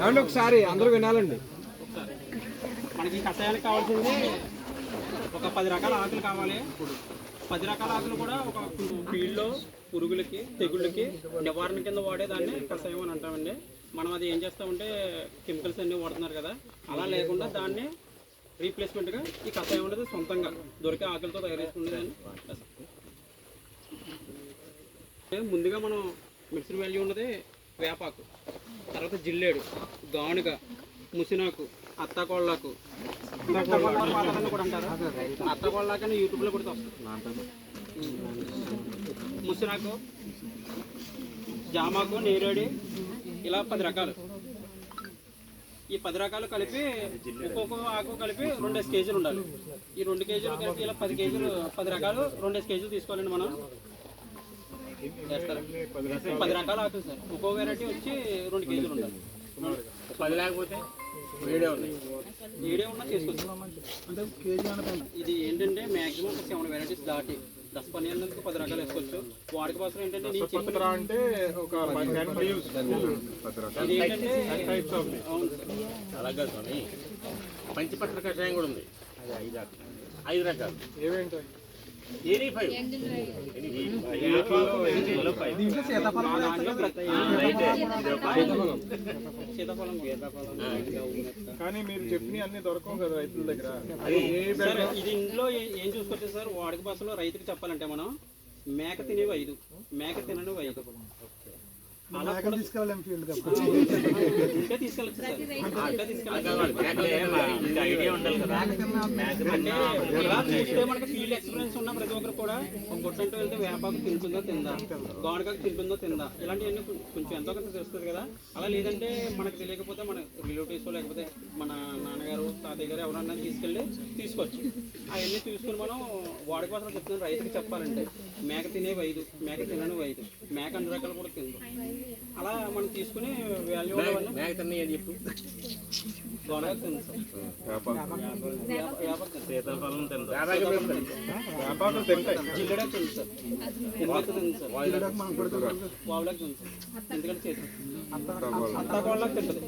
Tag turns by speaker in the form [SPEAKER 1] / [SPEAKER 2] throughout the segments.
[SPEAKER 1] ఏమంటే ఒకసారి అందరూ వినాలండి.
[SPEAKER 2] మనకి కషాయానికి కావాల్సింది ఒక 10 రకాల ఆకులు కావాలి. 10 రకాల ఆకులు కూడా ఒక ఫీల్డ్లో పురుగులకి తెగుళ్ళకి నివారణ కింద వాడేదాన్ని కషాయం అని అంటామండి. మనం అది ఏం చేస్తామంటే కెమికల్స్ అన్నీ వాడుతున్నారు కదా, అలా లేకుండా దాన్ని రీప్లేస్మెంట్గా ఈ కషాయం అనేది సొంతంగా దొరికే ఆకులతో తయారు చేసుకునేదాన్ని. ముందుగా మనం మెడిసిన్ వాల్యూ ఉన్నది వేపాకు, తర్వాత జిల్లేడు, గానుగ, ముసినాకు, అత్తకోళ్ళకు, పాదాలను కూడా అంటారు. అత్తకోళ్ళకని యూట్యూబ్లో కూడా వస్తుంది. ముసినాకు, జామాకు, నేరేడి, ఇలా 10 రకాలు. ఈ 10 రకాలు కలిపి ఒక్కొక్క ఆకు కలిపి 2 కేజీలు ఉండాలి. ఈ 2 కేజీలు కలిపి ఇలా 10 కేజీలు 10 రకాలు 2 కేజీలు తీసుకోవాలండి. మనం చేస్తారు 10 రకాల ఆకులు సార్. ఒక్కో వెరైటీ వచ్చి 2 కేజీలు ఉండాలి. 10 లేకపోతే ఏడే ఉన్నా చేసుకోవచ్చు. ఇది ఏంటంటే మ్యాక్సిమం 7 వెరైటీస్ దాటి 10-12 10 రకాలు వేసుకోవచ్చు. వాడికి కోసం ఏంటంటే ఇది ఏంటంటే అవును
[SPEAKER 3] అలాగే పంచపత్ర కషాయం కూడా ఉంది. 5 రకాలు ఏమేంటి?
[SPEAKER 1] కానీ మీరు చెప్పిన అన్ని దొరకవు కదా రైతుల దగ్గర.
[SPEAKER 2] ఇది ఇంట్లో ఏం చూసుకొచ్చా సార్, వాడికి బస్సులో రైతుకి చెప్పాలంటే మనం మేక తినేవి 5, మేక తిననివి 5. అలా తీసుకెళ్ళాలి చూస్తే మనకి ఫీల్డ్ ఎక్స్పీరియన్స్ ఉన్న ప్రతి ఒక్కరు కూడా ఒక గుట్టంటూ వెళ్తే వేపాకు తింటుందో తిందా, గానుగకు తింటుందో తిందా, ఇలాంటివన్నీ కొంచెం ఎంతో కొంత తెలుస్తుంది కదా. అలా లేదంటే మనకు తెలియకపోతే మన రిలేటివ్స్ లేకపోతే మన నాన్నగారు తాతయ్య గారు ఎవరన్నా తీసుకెళ్ళి తీసుకోవచ్చు. అవన్నీ తీసుకుని మనం వాడికి మాత్రం చెప్తున్నాం రైతుకి చెప్పాలంటే మేక తినేవి 5, మేక తినని 5, మేక అన్ని రకాలు కూడా తిందు. అలా మనం తీసుకుని వాల్యూ చెప్పు గొడవ తింది సార్. జిల్లెడా తింది సార్, ఎందుకు తింది సార్, వావులకు తింది సార్, ఎందుకంటే చేసి అత్తకోళ్ళకి తింటుంది.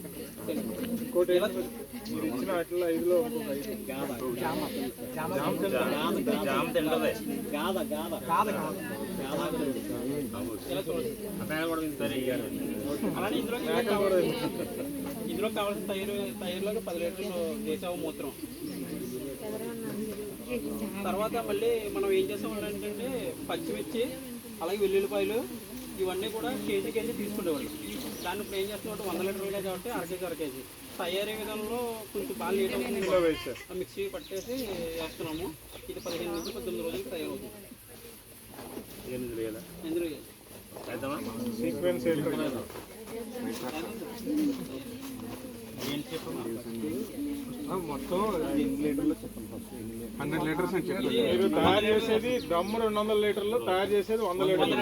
[SPEAKER 2] అలానే ఇందులో కావాల్సిన తైరులో 10 లీటర్లు వేసావు మూత్రం. తర్వాత మళ్ళీ మనం ఏం చేస్తామంటే పచ్చిమిర్చి అలాగే వెల్లుల్లిపాయలు ఇవన్నీ కూడా కేజీ తీసుకునేవాళ్ళు. దాన్ని ఇప్పుడు ఏం చేస్తామంటే 100 లీటర్లుగా కాబట్టి అర కేజీ తయారీ విధానంలో కొంచెం బాగా నీట్ మిక్సీ పట్టేసి వేస్తున్నాము. ఇది 15 నుంచి 19 రోజులకి తయారవుతుంది.
[SPEAKER 1] సీక్వెన్స్ మొత్తం 100 లీటర్స్ అని చెప్పండి. మీరు తయారు చేసేది దమ్ము 200 లీటర్లు, తయారు చేసేది 100 లీటర్లు.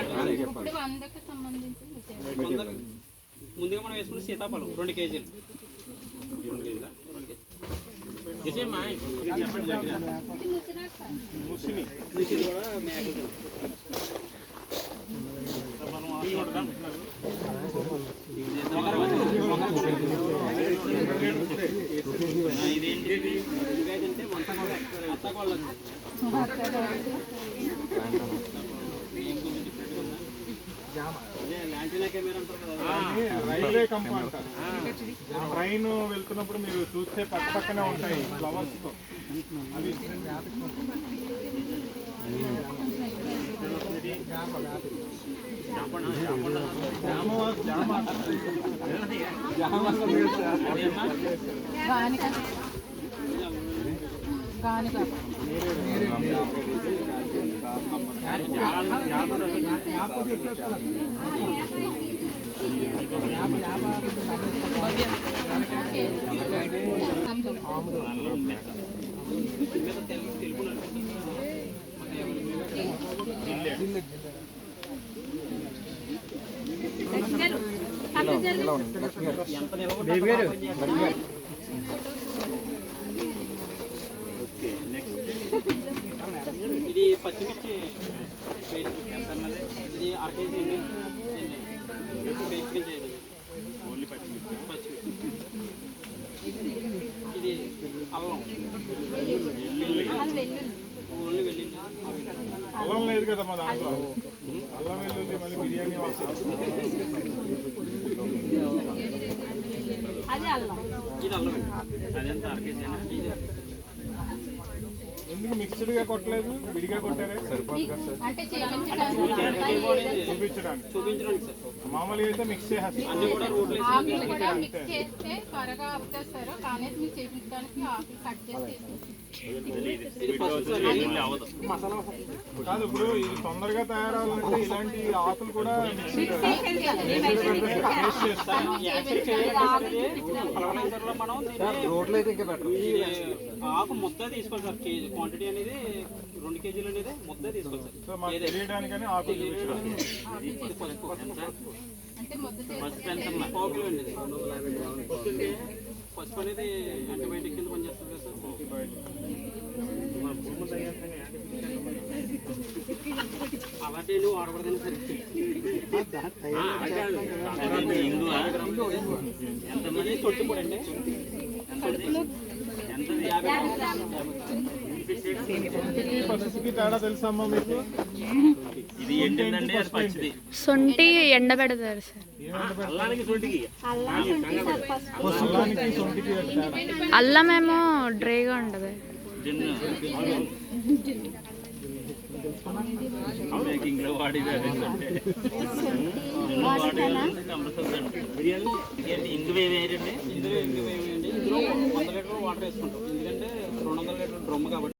[SPEAKER 2] ముందుగా మనం వేసుకున్న సీతాఫలం 2 కేజీలు. ముసిని కూడా మేకలు ఇదేంటి అత్తకోళ్ళ
[SPEAKER 1] రైల్వే కంపార్ట్ ట్రైన్ వెళ్తున్నప్పుడు మీరు చూస్తే పక్కనే ఉంటాయి ఫ్లవర్స్ తో. అవి
[SPEAKER 2] ఇది పచ్చిమిర్చి ఇది అర కేజీ ఓన్లీ పచ్చిమిర్చి ఓన్లీ వెళ్ళింది.
[SPEAKER 1] అల్లం లేదు కదా మా దాంట్లో. అల్లం వెల్లుల్లి మళ్ళీ బిర్యానీ వాసన.
[SPEAKER 2] ఇది అల్లం అదెంత అరకేసేనా?
[SPEAKER 1] ఎందుకు మిక్స్డ్ గా కొట్టలేదు, విడిగా కొట్టారే? సరిపోదు కదా సార్ చూపించడానికి.
[SPEAKER 2] చూపించడానికి సార్.
[SPEAKER 1] మామూలుగా అయితే మిక్స్ చేసేస్తాం.
[SPEAKER 2] అన్ని కూడా రోడ్లు
[SPEAKER 4] ఆకులు కూడా మిక్స్ చేస్తే త్వరగా అవుతారు, కానీ మీరు చేపించడానికి ఆకులు కట్ చేసి
[SPEAKER 1] కాదు, ఇప్పుడు ఇది తొందరగా తయారవ్వాలంటే ఇలాంటి ఆకులు కూడా మిక్స్ చేస్తాం.
[SPEAKER 2] ఫలవనైజర్లో మనం
[SPEAKER 1] రోడ్లు అయితే ఇంకా బెటర్.
[SPEAKER 2] ఈ ఆకు ముద్ద తీసుకోవాలి సార్. కేజీ క్వాంటిటీ అనేది 2 కేజీలు అనేది ముద్ద తీసుకోవాలి సార్.
[SPEAKER 1] సో మాకు తెలియడానికని ఆకులు చూపించడానికి.
[SPEAKER 2] ఇది పసుపు ఎంత?
[SPEAKER 4] అంటే ముద్ద
[SPEAKER 2] పసుపు ఎంత? 1 కిలో అండి. 250 గ్రాములు. పసుపు అనేది యాంటీబయాటిక్ కింద పనిచేస్తుంది కదా సార్. అలాంటి నువ్వు వాడకూడదని సరే. ఎంతమంది తొట్టుపూడి అండి? ఎంత? 50
[SPEAKER 1] పసుపుకి తేడా తెలుసమ్మా మీకు?
[SPEAKER 3] ఇది ఏంటంటే అది పచ్చిది.
[SPEAKER 5] సొంటి ఎండబెడతారు సార్.
[SPEAKER 3] అల్లానికి సొంటికి
[SPEAKER 1] అల్లానికి సొంటికి తేడా.
[SPEAKER 5] అల్లమేమో డ్రైగా ఉండదు.
[SPEAKER 3] మేకింగ్ లో వాడేది బిర్యానీ ఇంగు వేయండి.
[SPEAKER 2] ఇందులో ఇందులో 100 లీటర్ వాటర్ వేసుకుంటాం. ఎందుకంటే 200 లీటర్ డ్రమ్ కాబట్టి.